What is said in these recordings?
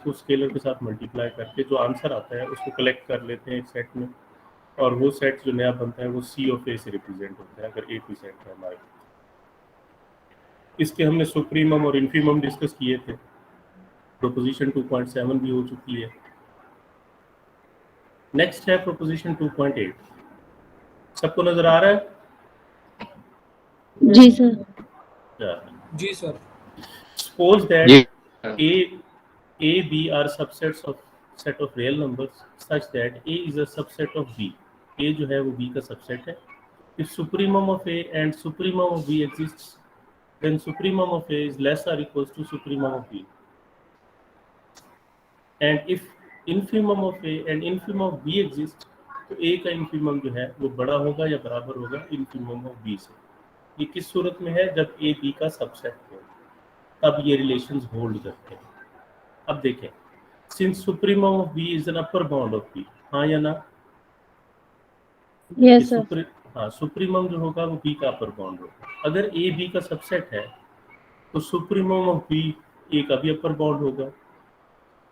को स्केलर के साथ मल्टीप्लाई करके जो आंसर आता है उसको कलेक्ट कर लेते हैं एक सेट में, और वो सेट जो नया बनता है वो सी ऑफ ए से रिप्रेजेंट होता है अगर ए पी सेट है हमारे। इसके हमने सुप्रीमम और इन्फीमम डिस्कस किए थे, प्रोपोजिशन 2.7 भी हो चुकी है। नेक्स्ट है प्रोपोजिशन 2.8। सबको नजर आ रहा है? जी सर। जी सर। Suppose that जी A, B are subsets of set of real numbers such that A is a subset of B. A जो है वो B का subset है। If supremum of A and supremum of B exists, then supremum of A is less or equals to supremum of B. And if infimum of A and infimum of B exists, तो A का infimum जो है वो बड़ा होगा या बराबर होगा infimum of B से। ये किस सूरत में है? जब A B का सबसेट हो, तब ये रिलेशंस होल्ड करते हैं। अब देखें, since supremum of b is an upper bound of b, हाँ या ना? Yes sir. हाँ, सुप्रीमम जो होगा वो बी का अपर बाउंड होगा। अगर ए बी का सबसेट है तो सुप्रीमम ऑफ बी ए का भी अपर बाउंड होगा।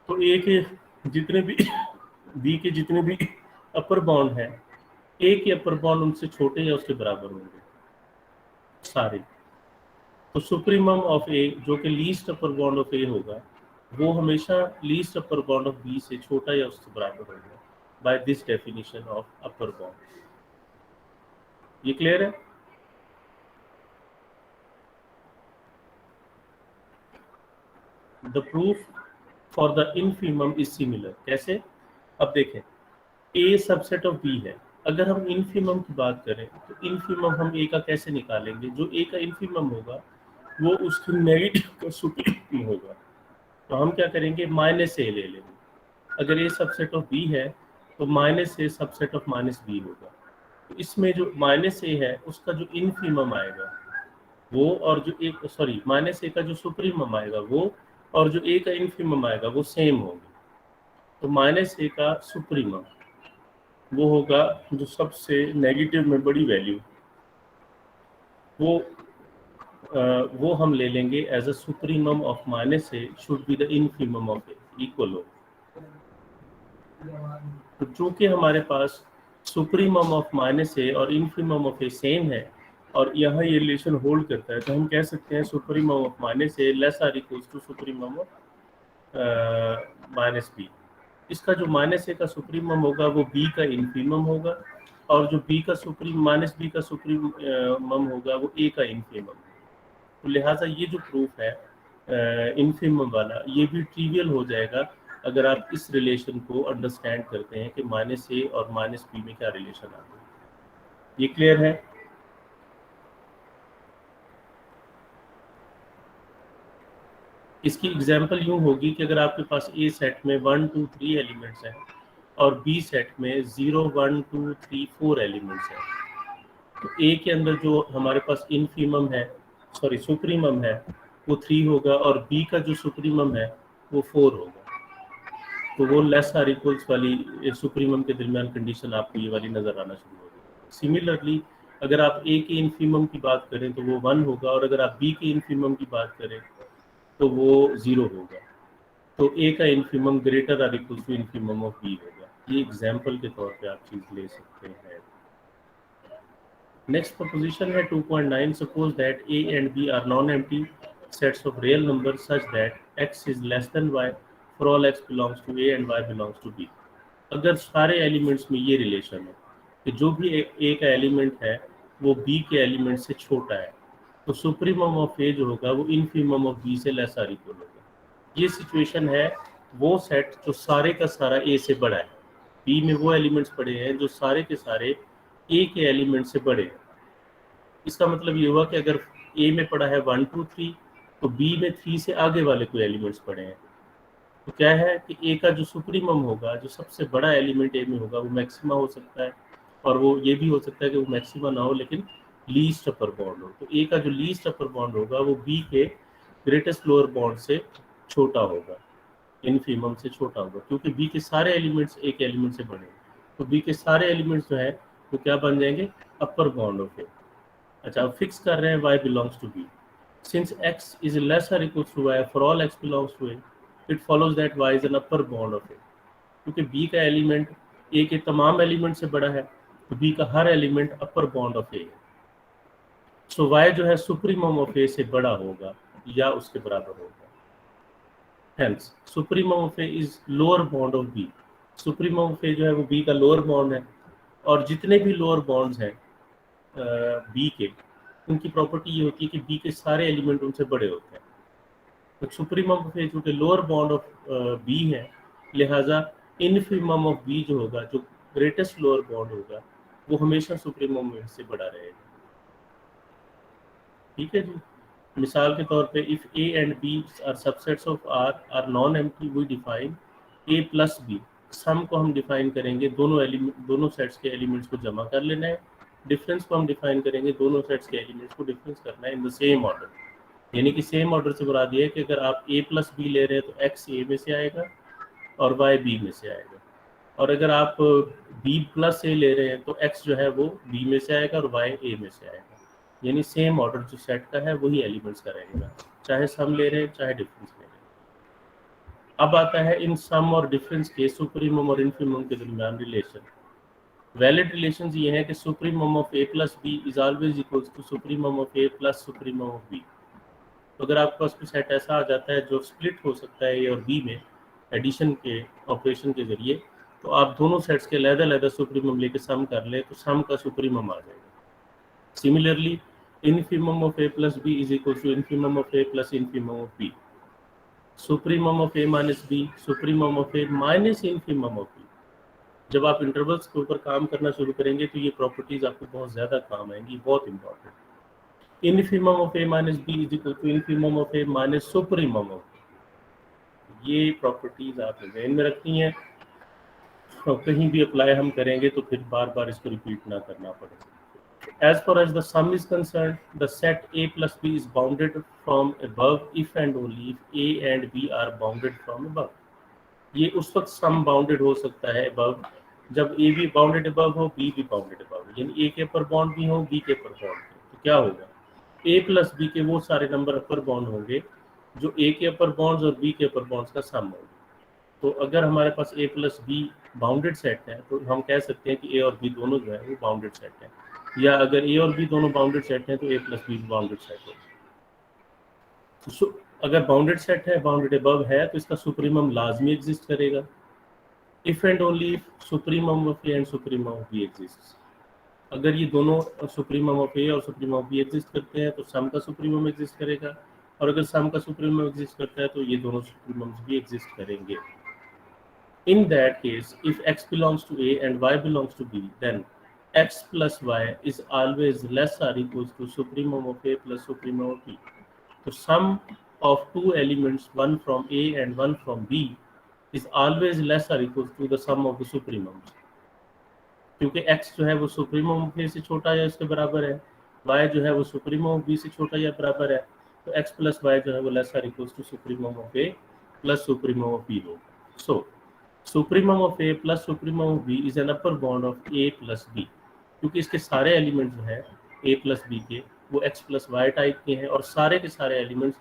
तो ए के जितने भी बी के जितने भी अपर बाउंड है, ए के अपर बाउंड उनसे छोटे या उसके बराबर होंगे सारे। तो सुप्रीमम ऑफ ए जो कि least upper bound of a होगा, वो हमेशा least upper bound of B से छोटा या उससे बराबर होगा by this definition of upper bound. ये क्लियर है? The proof for the infimum is similar. कैसे? अब देखें, ए सबसेट ऑफ बी है। अगर हम इनफीमम की बात करें तो इनफीमम हम ए का कैसे निकालेंगे? जो ए का इनफीमम होगा वो उसकी नेगेटिव का सुप्रीमम होगा। तो हम क्या करेंगे? माइनस ए ले लेंगे। अगर ए सबसेट ऑफ बी है तो minus a subset of minus b होगा। तो इसमें जो माइनस ए है उसका जो इनफीमम आएगा वो, और जो एक सॉरी माइनस ए का जो सुप्रीमम आएगा वो, और जो ए का इनफीमम आएगा वो सेम होगा। तो माइनस ए का सुप्रीमम वो होगा जो सबसे नेगेटिव में बड़ी वैल्यू, वो हम ले लेंगे as a supremum of minus a should be the infimum of a, equal हो। तो चूंकि हमारे पास सुप्रीमम ऑफ माइनस ए और इनफीमम ऑफ ए सेम है और यहाँ ये रिलेशन होल्ड करता है, तो हम कह सकते हैं supremum of minus a less or equals to supremum of minus b. इसका जो माइनस ए का सुप्रीमम होगा वो बी का इनफीमम होगा, और जो बी का सुप्रीम माइनस बी का सुप्रीमम होगा वो ए का इनफीमम। तो लिहाजा ये जो प्रूफ है इनफीमम वाला, ये भी ट्रिवियल हो जाएगा अगर आप इस रिलेशन को अंडरस्टैंड करते हैं कि माइनस ए और माइनस बी में क्या रिलेशन आता है। ये क्लियर है? इसकी एग्जांपल यूं होगी कि अगर आपके पास ए सेट में 1 2 3 एलिमेंट्स हैं और बी सेट में 0 1 2 3 4 एलिमेंट्स हैं, तो ए के अंदर जो हमारे पास इनफीमम है, सॉरी सुप्रीमम है, वो 3 होगा, और बी का जो सुप्रीमम है वो 4 होगा। तो वो लेस आर इक्वल्स वाली सुप्रीमम के दरमियान कंडीशन आपको ये वाली नजर आना शुरू होगी। सिमिलरली अगर आप ए के इनफीमम की बात करें तो वो 1 होगा, और अगर आप बी के इनफीमम की बात करें तो वो 0 होगा। तो ए का infimum greater or equal to infimum of b होगा। ये एग्जांपल के तौर पे आप चीज ले सकते हैं। नेक्स्ट प्रोपोजिशन है 2.9। Suppose that a and b are non empty sets of real number such that x is less than y for all x belongs to a and y belongs to b. अगर सारे elements में ये relation है कि जो भी ए का element है वो बी के एलिमेंट से छोटा है, तो सुप्रीमम ऑफ ए जो होगा वो इनफीमम ऑफ बी से लेस आर इक्वल होगा। ये सिचुएशन है वो सेट जो सारे का सारा ए से बड़ा है। बी में वो एलिमेंट्स पड़े हैं जो सारे के सारे ए के एलिमेंट से बड़े हैं। इसका मतलब ये हुआ कि अगर ए में पड़ा है 1 2 3, तो बी में 3 से आगे वाले कोई एलिमेंट्स पड़े हैं। तो क्या है कि ए का जो सुप्रीमम होगा, जो सबसे बड़ा एलिमेंट ए में होगा, वो मैक्सिमा हो सकता है, और वो ये भी हो सकता है कि वो मैक्सिमा ना हो लेकिन लीस्ट अपर बाउंड हो। तो ए का जो लीस्ट अपर बाउंड होगा वो बी के ग्रेटेस्ट लोअर बाउंड से छोटा होगा, इनफीमम से छोटा होगा, क्योंकि बी के सारे एलिमेंट्स ए के एलिमेंट से बड़े हैं। तो बी के सारे एलिमेंट्स जो है वो क्या बन जाएंगे? Upper bound of a. अच्छा, अब फिक्स कर रहे हैं y belongs to b। Since x is less और equal to y for all x belongs to a, it follows that y is an upper bound of a, क्योंकि b का element a के तमाम element से बड़ा है, तो b का हर एलिमेंट अपर बाउंड ऑफ ए है। सो y जो है सुप्रीमम ऑफ ए से बड़ा होगा या उसके बराबर होगा। Hence, supremum of A is lower bound of B. Supremum of A जो है वो B का लोअर बाउंड है, और जितने भी लोअर बाउंड्स हैं B के, उनकी प्रॉपर्टी ये होती है कि B के सारे एलिमेंट उनसे बड़े होते हैं। तो सुप्रीमम ऑफ A जो कि लोअर बाउंड ऑफ B है, लिहाजा इनफीमम ऑफ B जो होगा, जो ग्रेटेस्ट लोअर बाउंड होगा, वो हमेशा सुप्रीमम से बड़ा रहेगा। ठीक है जी। मिसाल के तौर पे if a and b are subsets of r are non empty, we define a plus b। Sum को हम डिफाइन करेंगे, दोनों सेट्स के एलिमेंट्स को जमा कर लेना है। डिफरेंस को हम डिफाइन करेंगे, दोनों सेट्स के एलिमेंट्स को डिफरेंस करना है इन द सेम ऑर्डर। यानी कि सेम ऑर्डर से बुरा दिया है कि अगर आप a प्लस बी ले रहे हैं तो x a में से आएगा और y b में से आएगा, और अगर आप b प्लस a ले रहे हैं तो x जो है वो b में से आएगा और y a में से आएगा। यानी सेम ऑर्डर जो सेट का है वही एलिमेंट्स का रहेगा, चाहे सम ले रहे हैं चाहे डिफरेंस ले रहे हैं। अब आता है इन सम और डिफरेंस के सुप्रीमम और इनफीमम के दरमियान रिलेशन। वैलिड रिलेशन ये है कि supremum of a plus b is always equals to supremum of a plus supremum of b। तो अगर आपके पास कोई सेट ऐसा आ जाता है जो स्प्लिट हो सकता है a और b में एडिशन के ऑपरेशन के जरिए, तो आप दोनों सेट्स के अलग-अलग सुप्रीमम लेके सम कर ले तो सम का सुप्रीमम आ जाएगा। Similarly, infimum of a plus b is equal to infimum of a plus infimum of b. Supremum of a minus b, supremum of a minus infimum of b. जब आप इंटरवल्स के ऊपर काम करना शुरू करेंगे तो ये प्रॉपर्टीज आपको बहुत ज़्यादा काम आएंगी, बहुत important. Infimum of A minus b is equal to infimum of A minus supremum of B. ये प्रॉपर्टीज आप ध्यान में रखनी है, और कहीं भी अप्लाई हम करेंगे तो फिर बार बार इसको रिपीट ना करना पड़ेगा। As far as the sum is concerned, the set a plus b is bounded from above if and only if a and b are bounded from above. ये उस वक्त सम बाउंडेड हो सकता है above जब a भी बाउंडेड above हो, b भी बाउंडेड above, यानी a के ऊपर बाउंड भी हो, b के ऊपर बाउंड भी। तो क्या होगा, a प्लस b के वो सारे नंबर अपर बाउंड होंगे जो a के अपर बाउंड्स और b के अपर बाउंड्स का सम होगा। तो अगर हमारे पास a plus b bounded set है तो हम कह सकते हैं कि a और b दोनों जो है वो बाउंडेड सेट है, या अगर a और b दोनों बाउंडेड सेट हैं तो a plus be bounded set है। तो अगर बाउंडेड सेट है, बाउंडेड अबव है, तो इसका सुप्रीमम लाजमी एग्जिस्ट करेगा। If and only supremum of a and supremum of b exist. अगर ये दोनों सुप्रीमम ऑफ a और सुप्रीमम ऑफ b एग्जिस्ट करते हैं तो सम का सुप्रीमम एग्जिस्ट करेगा, और अगर सम का सुप्रीमम एग्जिस्ट करता है तो ये दोनों सुप्रीमम्स भी एग्जिस्ट करेंगे। In that case, if x belongs to a and y belongs to b, then x plus y is always less or equals to supremum of a plus supremum of b. So sum of two elements, one from a and one from b, is always less or equals to the sum of the supremums. क्योंकि x जो है वो supremum of a से छोटा या इसके बराबर है, y जो है वो सुप्रीमम ऑफ b से छोटा या बराबर है, तो x प्लस y जो है वो लेस और equals to supremum of a plus supremum of b होगा। So supremum of a plus supremum of b is an upper bound of a plus b, क्योंकि इसके सारे एलिमेंट जो है a प्लस b के वो x प्लस वाई टाइप के हैं, और सारे के सारे एलिमेंट्स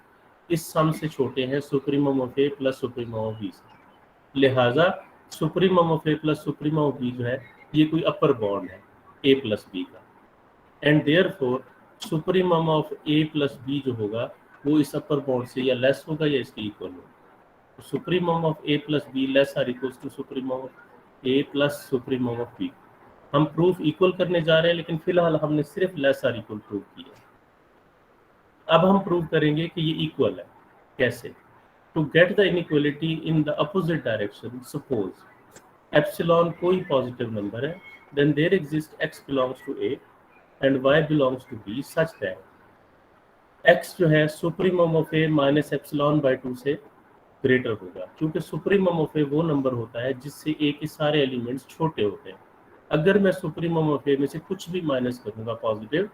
इस सम से छोटे हैं supremum of a plus supremum of b से। लिहाजा supremum of a plus supremum of b जो है ये कोई अपर बाउंड है a प्लस b का, and therefore supremum of a plus b जो होगा वो इस अपर बाउंड से या लेस होगा या इसके इक्वल होगा। Supremum of a plus B less or equals to supremum of a plus supremum of b। हम प्रूफ इक्वल करने जा रहे हैं, लेकिन फिलहाल हमने सिर्फ लेस आर इक्वल प्रूव किया। अब हम प्रूव करेंगे कि ये इक्वल है। कैसे? To get the inequality in the opposite direction, suppose epsilon कोई पॉजिटिव नंबर है, then there exist x belongs to a and y belongs to b such that x जो है supremum of a minus epsilon by 2 से greater होगा, क्योंकि सुप्रीमम of ए वो number होता है जिससे ए के सारे एलिमेंट्स छोटे होते हैं। अगर मैं सुप्रीमम ऑफ ए में से कुछ भी माइनस करूंगा पॉजिटिव,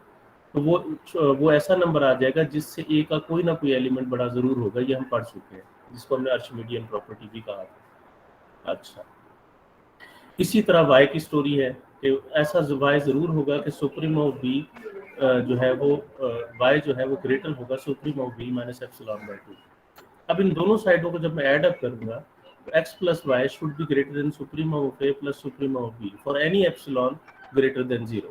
तो वो ऐसा नंबर आ जाएगा जिससे ए का कोई ना कोई एलिमेंट बड़ा जरूर होगा। ये हम पढ़ चुके हैं, जिसको हमने आर्चिमिडियन प्रॉपर्टी भी कहा था। अच्छा, इसी तरह वाई की स्टोरी है कि ऐसा वाई जरूर होगा कि सुप्रीमम ऑफ बी जो है वो वाई जो है वो ग्रेटर होगा supremum of b minus epsilon by 2। अब इन दोनों साइडों को जब मैं ऐड अप करूंगा तो x plus y should be greater than supremum of A plus supremum of B for any epsilon greater than 0।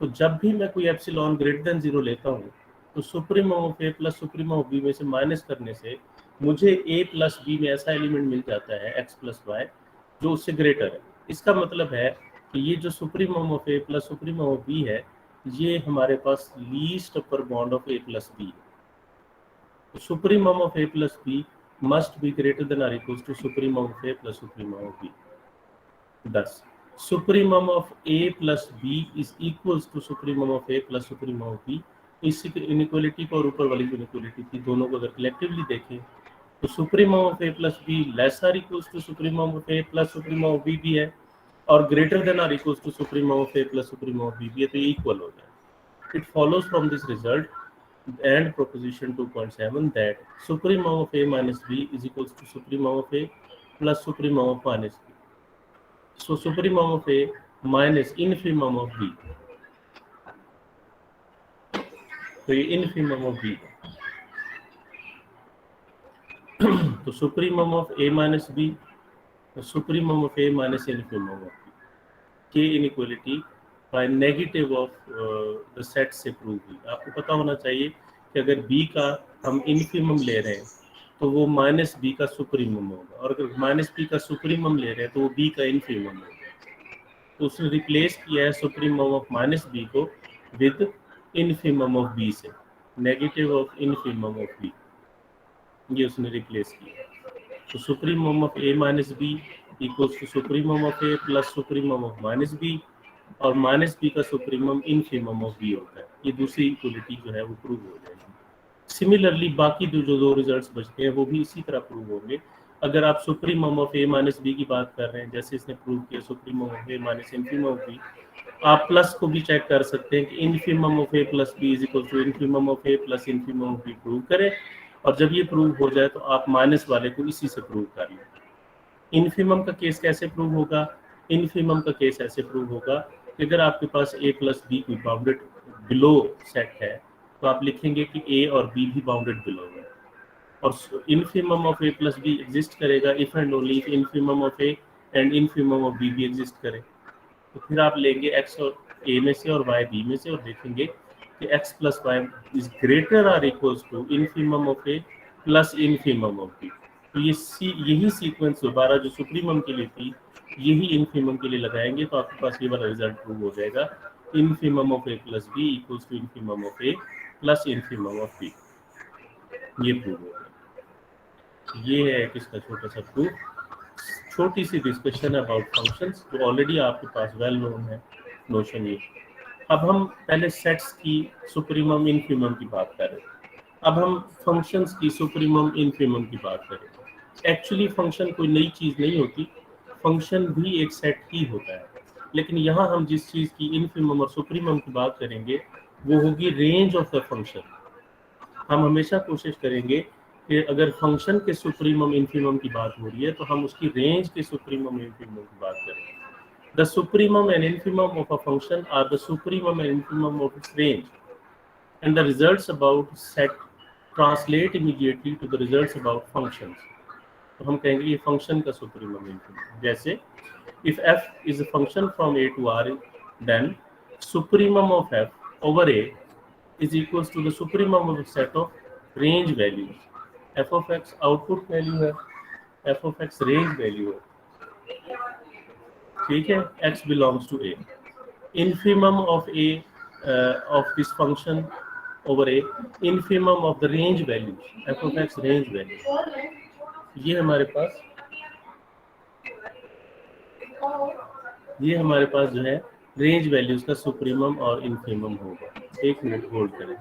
तो जब भी मैं कोई एप्सिलॉन ग्रेटर देन 0 लेता हूँ तो supremum of A plus supremum of B में से माइनस करने से मुझे ए प्लस बी में ऐसा एलिमेंट मिल जाता है एक्स प्लस वाई जो उससे ग्रेटर है। इसका मतलब है कि ये जो supremum of A plus supremum of b है ये हमारे पास least upper bound of A plus b है। तो supremum of a plus b must be greater than or equals to supremum of a plus supremum of b। thus supremum of a plus b is equals to supremum of a plus supremum of b। इस inequality को और ऊपर वाली जो inequality थी दोनों को अगर कलेक्टिवली देखें तो supremum of A plus B less or equals to supremum of A plus supremum of B भी है और greater than or equals to supremum of A plus supremum of B भी है, तो ये इक्वल हो जाए। It follows from this result and proposition 2.7 that supremum of a minus b is equals to supremum of a plus supremum of minus b। so supremum of a minus infimum of b, तो ये infimum of b है। तो supremum of a minus b supremum of a minus infimum of b के inequality by negative of the set से prove हुई। आपको पता होना चाहिए कि अगर b का हम इनफिमम ले रहे हैं तो वो माइनस बी का सुप्रीमम होगा और अगर माइनस बी का सुप्रीमम ले रहे हैं तो वो बी का इनफिमम होगा। तो उसने रिप्लेस किया है सुप्रीमम ऑफ माइनस बी को विद इनफिमम ऑफ बी से, negative of infimum of B, ये उसने रिप्लेस किया। तो supremum of A minus B equals to supremum of A plus supremum of minus B और माइनस बी का supremum infimum of B होता है। ये दूसरी इक्वलिटी जो है वो प्रूव हो जाएगी। सिमिलरली बाकी जो दो रिजल्ट्स बचते हैं वो भी इसी तरह प्रूव होंगे। अगर आप supremum of A minus b की बात कर रहे हैं जैसे इसने प्रूव किया supremum of A minus infimum of b, आप प्लस को भी चेक कर सकते हैं कि infimum of A plus b is equal to infimum of A plus infimum of b prove करें और जब ये प्रूव हो जाए तो आप माइनस वाले को इसी से प्रूव कर लें। इनफिमम का केस कैसे प्रूव होगा? इनफिमम का केस ऐसे प्रूव होगा कि अगर आपके पास ए प्लस बी कोई बाउंडेड बिलो सेट है तो आप लिखेंगे कि ए और बी भी बाउंडेड बिलो है और infimum of A plus b exist करेगा if and only if infimum of a and infimum of B भी एग्जिस्ट करे। तो फिर आप लेंगे एक्स और ए में से और वाई बी में से और देखेंगे कि x plus y is greater or equals to infimum of A plus infimum of b. तो यही सीक्वेंस दोबारा जो सुप्रीमम के लिए थी यही इनफिमम के लिए लगाएंगे तो आपके पास ये वाला रिजल्ट प्रूव हो जाएगा। Infimum of A plus b equals to infimum of A plus infimum of B, ये प्रूव हो गया। ये है किसका छोटा सा प्रूफ, छोटी सी डिस्कशन अबाउट फंक्शंस जो ऑलरेडी आपके पास वेल नोन है नोशन ये। अब हम पहले सेट्स की सुप्रीमम इनफिमम की बात करें, अब हम फंक्शंस की सुप्रीमम इनफिमम की बात करें। एक्चुअली फंक्शन कोई नई चीज़ नहीं होती, फंक्शन भी एक सेट ही होता है, लेकिन यहाँ हम जिस चीज़ की इनफिमम और सुप्रीमम की बात करेंगे वो होगी रेंज ऑफ द फंक्शन। हम हमेशा कोशिश करेंगे कि अगर फंक्शन के सुप्रीमम इनफिमम की बात हो रही है तो हम उसकी रेंज के सुप्रीमम इनफिमम की बात करें। The supremum and infimum of a function are the supremum and infimum of its range and the results about set translate immediately to the results about functions। तो हम कहेंगे ये फंक्शन का supremum infimum, जैसे if f is a function from a to r then supremum of f over a is equals to the supremum of a set of range values। f of x output value है, f of x range value है, ठीक है, x belongs to a। infimum of a of this function over a infimum of the range values f of x range value, ये हमारे पास जो है range values का supremum और इनफिमम होगा। एक मिनट होल्ड करें।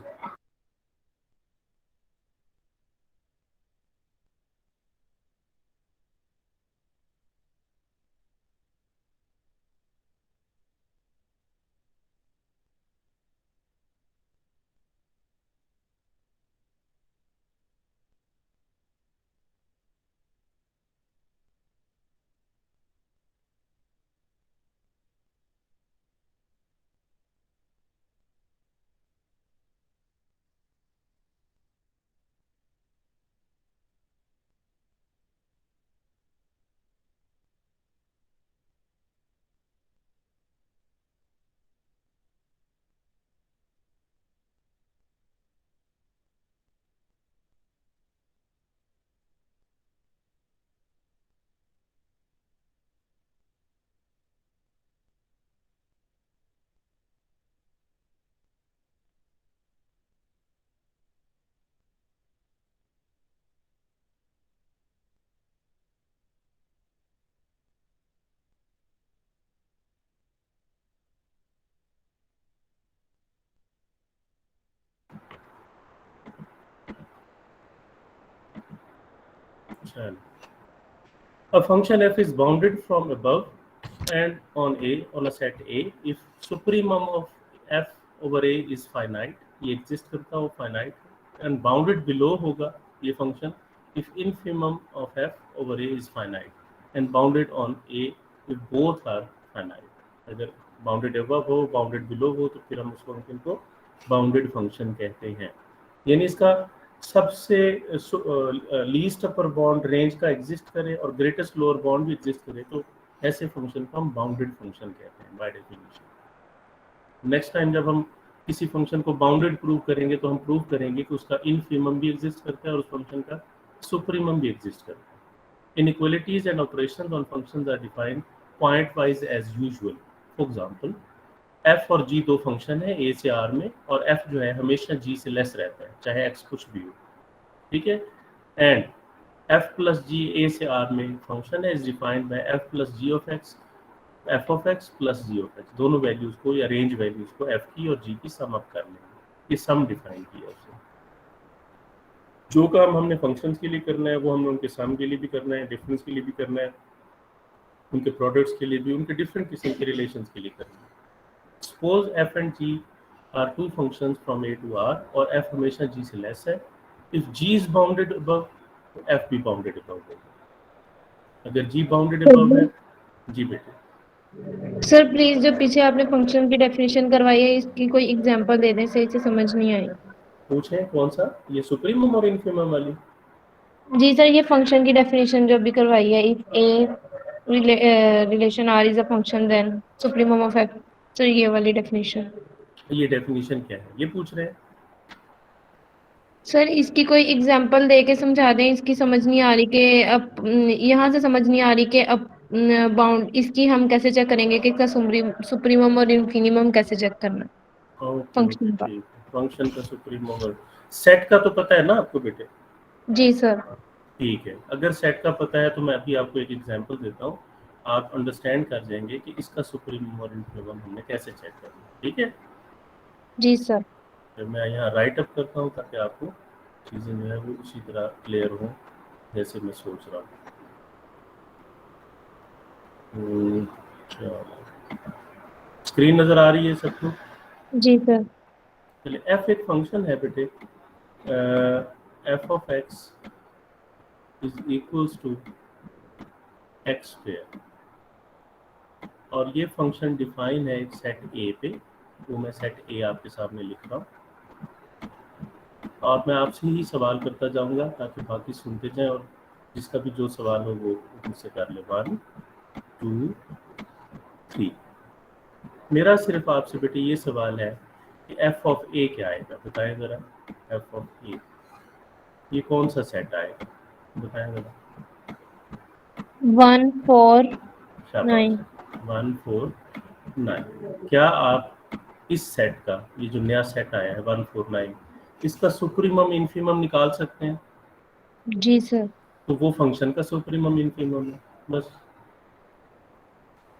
चलो, a function f is bounded from above and on a set a if supremum of f over a is finite, ये exist करता हो finite, and bounded below होगा ये function if infimum of f over a is finite and bounded on a if both are finite. अगर bounded above हो bounded below हो तो फिर हम उस function को bounded function कहते हैं। यानी इसका सबसे लीस्ट अपर बाउंड रेंज का एग्जिस्ट करे और ग्रेटेस्ट लोअर बाउंड भी एग्जिस्ट करे तो ऐसे फंक्शन को हम बाउंडेड फंक्शन कहते हैं बाय डेफिनेशन। नेक्स्ट टाइम जब हम किसी फंक्शन को बाउंडेड प्रूव करेंगे तो हम प्रूव करेंगे कि उसका इनफिमम भी एग्जिस्ट करता है और उस फंक्शन का सुप्रीमम भी एग्जिस्ट करता है। Inequalities and operations on functions are defined pointwise as usual. For example f और g दो फंक्शन है a से r में और f जो है हमेशा g से लेस रहता है चाहे x कुछ भी हो, ठीक है। And f plus g a से r में फंक्शन है is defined by f plus g of x f of x plus g of x, दोनों वैल्यूज को या रेंज वैल्यूज को f की और g की सम अप कर लेंगे, ये सम डिफाइन किया उसने। जो काम हमने फंक्शंस के लिए करना है वो हमने उनके सम के लिए भी करना है, डिफरेंस के लिए भी करना है, उनके प्रोडक्ट्स के लिए भी, उनके डिफरेंट किस्म के रिलेशंस के लिए करना है। Suppose f and g are two functions from a to r और f हमेशा g से लेस है। If g is bounded above, तो f भी bounded above होगा। अगर g bounded above है, जी बेटे। सर प्लीज जो पीछे आपने फंक्शन की डेफिनेशन करवाई है इसकी कोई एग्जांपल दे दें, सही से समझ नहीं आई। पूछें कौन सा, ये सुप्रीमम और इनफिमम वाली? जी सर, ये फंक्शन की डेफिनेशन जो अभी करवाई है, if a relation R is a function then supremum of f, sir ये वाली डेफिनेशन। ये डेफिनेशन क्या है ये पूछ रहे हैं? सर इसकी कोई एग्जांपल दे के समझा दें, इसकी समझ नहीं आ रही कि अब यहाँ से समझ नहीं आ रही कि अब बाउंड इसकी हम कैसे चेक करेंगे कि इसका सुप्रीमम और इन्फिनिमम कैसे चेक करना ओके ओके फंक्शन का। ठीक है, फंक्शन का सुप्रीमम और सेट का तो पता है ना आपको बेटे? जी सर। ठीक है, अगर सेट का पता है तो मैं अभी आपको एक एग्जांपल देता हूँ, आप अंडरस्टैंड कर जाएंगे कि इसका सुप्रीमम और इनफिमम हमने कैसे चेक करना है, ठीक है। जी सर। फिर मैं यहाँ राइट अप करता हूँ ताकि आपको चीज़ें जो है वो उसी तरह क्लियर हों जैसे मैं सोच रहा हूँ। स्क्रीन नज़र आ रही है सबको? जी सर। चलिए, एफ एक फंक्शन है बेटे, f of x is equals to x square और ये फंक्शन डिफाइन है एक सेट ए पे, वो मैं सेट ए आपके सामने लिख रहा हूँ और मैं आपसे ही सवाल करता जाऊंगा ताकि बाकी सुनते जाएं और जिसका भी जो सवाल हो वो मुझसे कर ले। 1 2 3। मेरा सिर्फ आपसे बेटे ये सवाल है कि एफ ऑफ ए क्या आएगा, बताएं ज़रा। एफ ऑफ ए ये कौन सा सेट आएगा, बताएं ज़रा। 1 4 शाबाश, 9। 1 4 9। क्या आप इस सेट का, ये जो नया सेट आया है 1 4 9, इसका सुप्रीमम इनफिमम निकाल सकते हैं? जी सर। तो वो फंक्शन का सुप्रीमम इनफिमम है बस।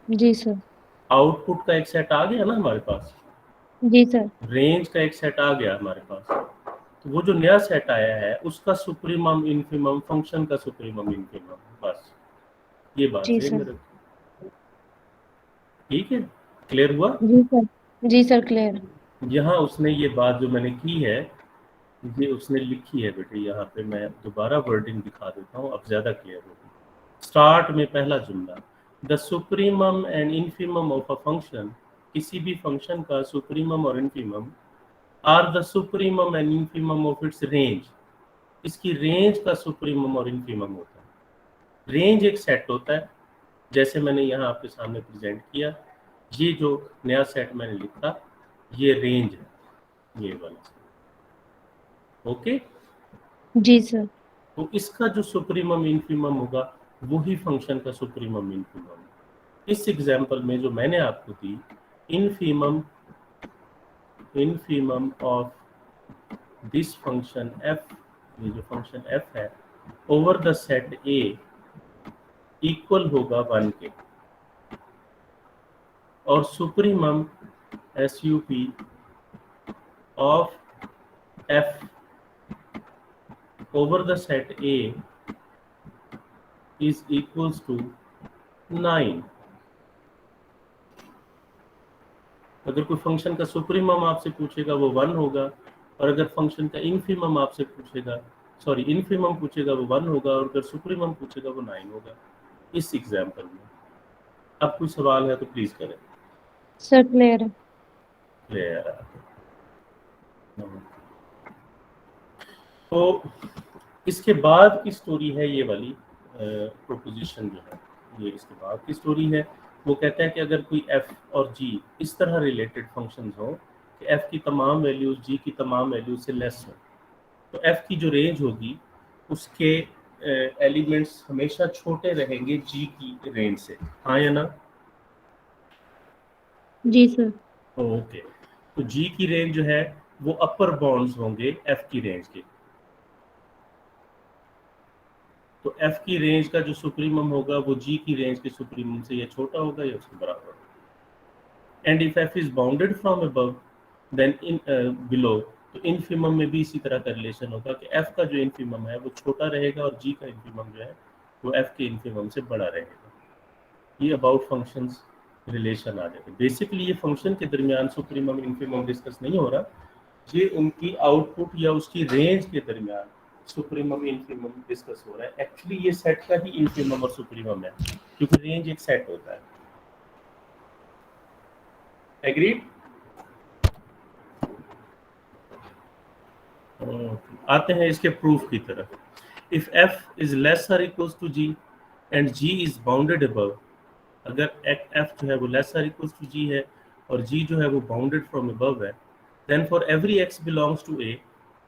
जी सर। आउटपुट का एक सेट आ गया ना हमारे पास, जी सर। रेंज का एक सेट आ गया हमारे पास, तो वो जो नया सेट आया है उसका सुप्रीमम इनफिमम फंक्शन का सुप्रीमम इनफिमम, बस ये बात जी है सर। मेरे। ठीक है, क्लियर हुआ? जी सर। जी सर क्लियर। यहाँ उसने ये बात जो मैंने की है ये उसने लिखी है बेटे, यहाँ पे मैं दोबारा वर्डिंग दिखा देता हूँ, अब ज़्यादा क्लियर होगी। स्टार्ट में पहला जुमला, the supremum and infimum of a function, किसी भी फंक्शन का सुप्रीमम और infimum are the supremum and infimum of its range, इसकी रेंज का सुप्रीमम और इनफिमम होता है। रेंज एक सेट होता है जैसे मैंने यहाँ आपके सामने प्रेजेंट किया, ये जो नया सेट मैंने लिखा ये रेंज है, ये वाला। ओके, जी सर। तो इसका जो सुप्रीमम इनफिमम होगा वही फंक्शन का सुप्रीमम इनफिमम। इस एग्जांपल में जो मैंने आपको दी, infimum infimum of this function f, ये जो फंक्शन f है over the set a equal होगा 1 के, और supremum sup of f over the set a is equals to 9। अगर कोई फंक्शन का सुप्रीमम आपसे पूछेगा वो 1 होगा, और अगर फंक्शन का इनफीमम आपसे पूछेगा, सॉरी इनफीमम पूछेगा वो 1 होगा, और अगर सुप्रीमम पूछेगा वो 9 होगा इस एग्जाम्पल में। अब कोई सवाल है तो प्लीज करें। सर क्लियर है। क्लियर। तो इसके बाद की स्टोरी है ये वाली प्रोपोजिशन जो है, ये इसके बाद की स्टोरी है। वो कहता है कि अगर कोई f और g इस तरह रिलेटेड फंक्शंस हो कि f की तमाम वैल्यूज g की तमाम वैल्यूज से लेस हो, तो f की जो रेंज होगी उसके एलिमेंट्स हमेशा छोटे रहेंगे g की रेंज से। हाँ या ना? जी सर। ओके। तो g की रेंज जो है वो अपर बाउंड्स होंगे f की रेंज के। तो f की रेंज का जो सुप्रीमम होगा वो g की रेंज के सुप्रीमम से या छोटा होगा या उसके बराबर होगा। And if f is bounded from above then in below, तो इनफीमम में भी इसी तरह का रिलेशन होगा कि f का जो इनफीमम है वो छोटा रहेगा और g का इनफीमम जो है वो f के इनफीमम से बड़ा रहेगा। ये अबाउट फंक्शंस रिलेशन आ जाएगा। बेसिकली ये फंक्शन के दरमियान सुप्रीमम इनफीमम डिस्कस नहीं हो रहा, ये उनकी आउटपुट या उसकी रेंज के दरमियान सुप्रीमम इनफीमम डिस्कस हो रहा है। एक्चुअली ये सेट का ही इनफीमम और सुप्रीमम है, क्योंकि रेंज एक सेट होता है। एग्रीड? आते हैं इसके प्रूफ की तरफ। इफ f इज लेस और equals to g and g is bounded above, अगर f जो है वो लेस और इक्वल्स टू g है और g जो है वो बाउंडेड फ्रॉम अबव है, then for every x belongs to a,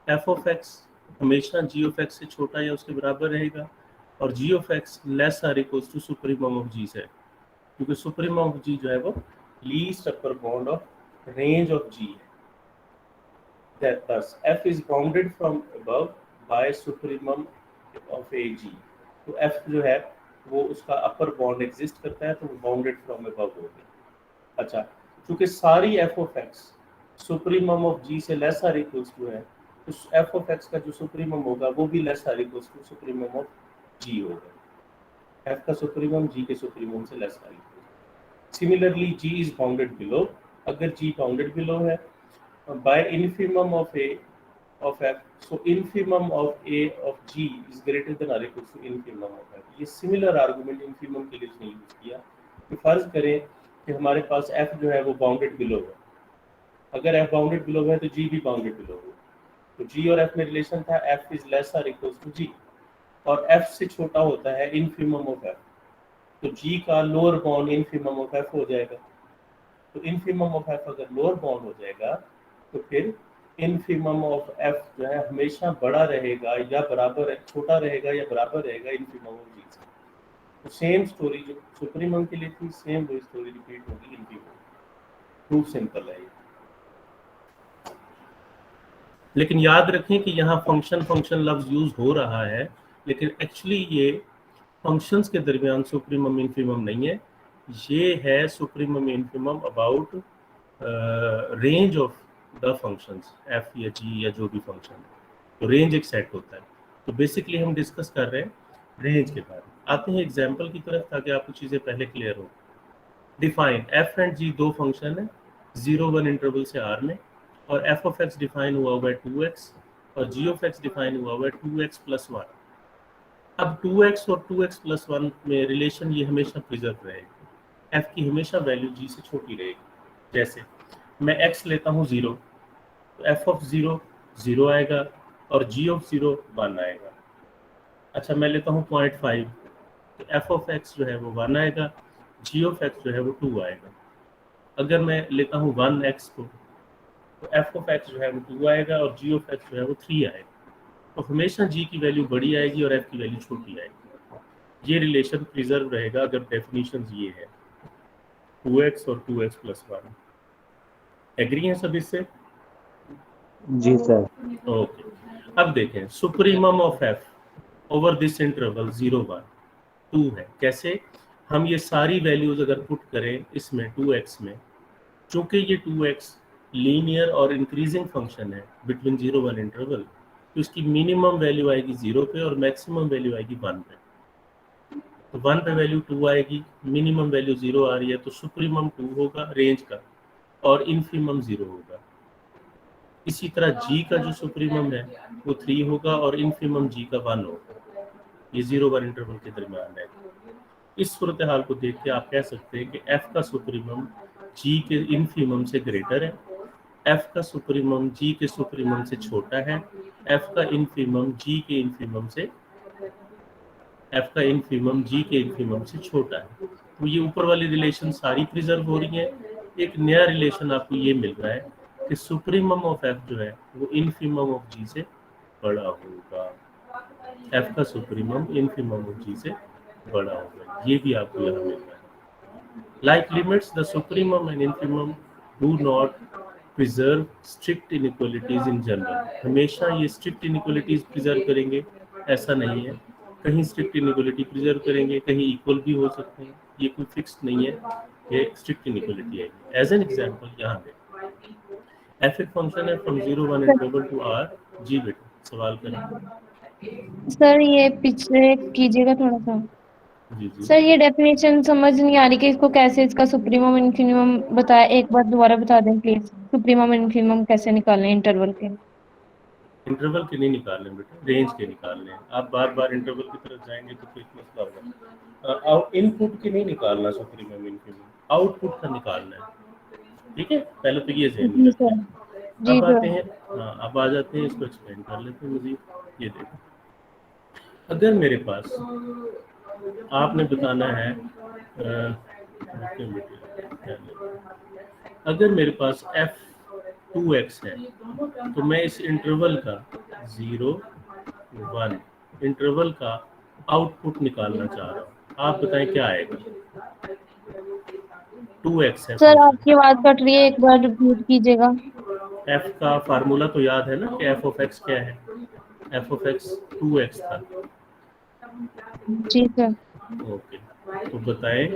f of x हमेशा g ऑफ x से छोटा या उसके बराबर रहेगा, और g ऑफ x लेस और equals to supremum of g से, क्योंकि सुप्रीमम ऑफ g जो है वो least upper bound of range of g है। that thus f is bounded from above by supremum of a g। तो f जो है वो उसका अपर बाउंड एग्जिस्ट करता है, तो वो बाउंडेड फ्रॉम अबव हो गया। अच्छा, क्योंकि सारी f of x supremum of g से लेस आर इक्वल्स टू है, तो f ऑफ x का जो सुप्रीमम होगा वो भी less or equals to supremum of g होगा। f का सुप्रीमम g के सुप्रीमम से less or equals. Similarly g is bounded below, अगर g बाउंडेड बिलो है by infimum of a of f, so infimum of a of g is greater than or equal to infimum of f। ये similar argument infimum के लिए नहीं use किया। तो फर्ज करें कि हमारे पास f जो है वो बाउंडेड बिलो है, अगर f बाउंडेड बिलो है तो g भी बाउंडेड बिलो है। तो g और f में रिलेशन था f इज लेस और इक्वल टू g, और f से छोटा होता है infimum of f, तो g का lower bound infimum of f हो जाएगा। तो infimum of f अगर लोअर बाउंड हो जाएगा तो फिर इनफीमम ऑफ f जो है हमेशा बड़ा रहेगा या बराबर है, छोटा रहेगा या बराबर रहेगा इनफीमम ऑफ g से। तो सेम स्टोरी जो सुप्रीमम के लिए थी, सेम वही स्टोरी रिपीट होगी इनफीमम। प्रूफ सिंपल है। लेकिन याद रखें कि यहाँ फंक्शन फंक्शन लफ्ज यूज हो रहा है, लेकिन एक्चुअली ये फंक्शंस के दरमियान सुप्रीमम इनफीमम नहीं है, ये है supremum infimum about range of the functions f या g या जो भी फंक्शन है। तो रेंज एक सेट होता है। तो बेसिकली हम डिस्कस कर रहे हैं रेंज के बारे में। आते हैं एग्जांपल की तरफ ताकि आपको चीज़ें पहले क्लियर हो। डिफाइन f एंड g दो फंक्शन है 0-1 इंटरवल से r में, और f ऑफ x डिफाइन हुआ हुआ है 2x और g ऑफ x डिफाइन हुआ हुआ है 2x प्लस 1। अब 2x और 2x प्लस 1 में रिलेशन ये हमेशा प्रिजर्व रहेगी, f की हमेशा वैल्यू g से छोटी रहेगी। जैसे मैं x लेता हूँ 0, तो f ऑफ 0 0 आएगा और g ऑफ 0 1 आएगा। अच्छा, मैं लेता हूँ 0.5, तो f ऑफ x जो है वो 1 आएगा, g ऑफ x जो है वो 2 आएगा। अगर मैं लेता हूँ 1x को, तो f ऑफ x जो है वो 2 आएगा और g ऑफ x जो है वो 3 आएगा। तो हमेशा g की वैल्यू बड़ी आएगी और f की वैल्यू छोटी आएगी। ये रिलेशन प्रिजर्व रहेगा अगर डेफिनेशन ये है 2x और 2x प्लस 1। एग्री हैं सब इससे? जी सर। ओके। अब देखें supremum of f over this interval 0-1 2 है। कैसे? हम ये सारी वैल्यूज अगर पुट करें इसमें 2x में, चूंकि ये 2x लीनियर और इंक्रीजिंग फंक्शन है बिटवीन 0-1 इंटरवल, तो इसकी मिनिमम वैल्यू आएगी 0 पे और मैक्सिमम वैल्यू आएगी 1 पे। तो 1 पे वैल्यू 2 आएगी, मिनिमम वैल्यू 0 आ रही है, तो सुप्रीमम 2 होगा रेंज का और इन्फीमम 0 होगा। इसी तरह जी का जो सुप्रीमम है वो 3 होगा और इन्फीमम जी का 1 होगा। ये 0-1 इंटरवल के दरमियान है। इस सूरत हाल को देख के आप कह सकते हैं कि एफ का सुप्रीमम जी के इन्फीमम से ग्रेटर है, एफ का सुप्रीमम जी के सुप्रीमम से छोटा है, एफ का इन्फीमम जी के इन्फीमम से एफ का इन्फीमम जी के इन्फीमम से छोटा है। तो ये ऊपर वाली रिलेशन सारी प्रिजर्व हो रही है। एक नया रिलेशन आपको ये मिल रहा है कि सुप्रीमम ऑफ एफ जो है वो इन्फीमम ऑफ जी से बड़ा होगा। एफ का सुप्रीमम इन्फीमम ऑफ जी से बड़ा होगा, ये भी आपको यहाँ मिल रहा है। Like limits the supremum and infimum do not preserve strict inequalities in general. हमेशा ये स्ट्रिक्ट इनइक्वालिटीज प्रिजर्व करेंगे ऐसा नहीं है, कहीं स्ट्रिक्ट इनइक्वालिटी प्रिजर्व करेंगे, कहीं इक्वल भी हो सकते हैं, ये कोई फिक्स्ड नहीं है, ये स्ट्रिक्ट इनइक्वालिटी है। एज एन एग्जांपल यहाँ पे एफ एक फंक्शन है फ्रॉम 0-1 इंटरवल टू आर। जी बेटा सवाल करें। सर ये पीछे कीजिएगा थोड़ा सा। जी जी सर ये डेफिनेशन समझ नहीं आ रही कि इसको कैसे इसका सुप्रीमम इन्फीमम बताया, एक बार दोबारा बता दें प्लीज। सुप्रीमम इन्फीमम कैसे निकालने इंटरवल के? इंटरवल के नहीं निकालने बेटा, रेंज के निकालने हैं। आप बार बार इंटरवल की तरफ जाएंगे तो फिर मसला होगा। इनपुट के नहीं निकालना सुप्रीमम इन्फीमम, आउटपुट का निकालना है। ठीक है, पहले तो ये ज़हन में जी रखें। सर। जी अब सर। आते हैं, हाँ अब आ जाते हैं, इसको एक्सप्लेन कर लेते हैं मज़ीद। ये देखो, अगर मेरे पास आपने बताना है अगर मेरे पास f2x है तो मैं इस इंटरवल का 0-1 इंटरवल का आउटपुट निकालना चाह रहा हूँ। आप बताएं क्या आएगा। 2x है सर आपकी आवाज कट रही है, एक बार रिपीट कीजिएगा। f का फार्मूला तो याद है ना कि f ऑफ x क्या है, f ऑफ x 2x था। जी सर। ओके, तो बताएं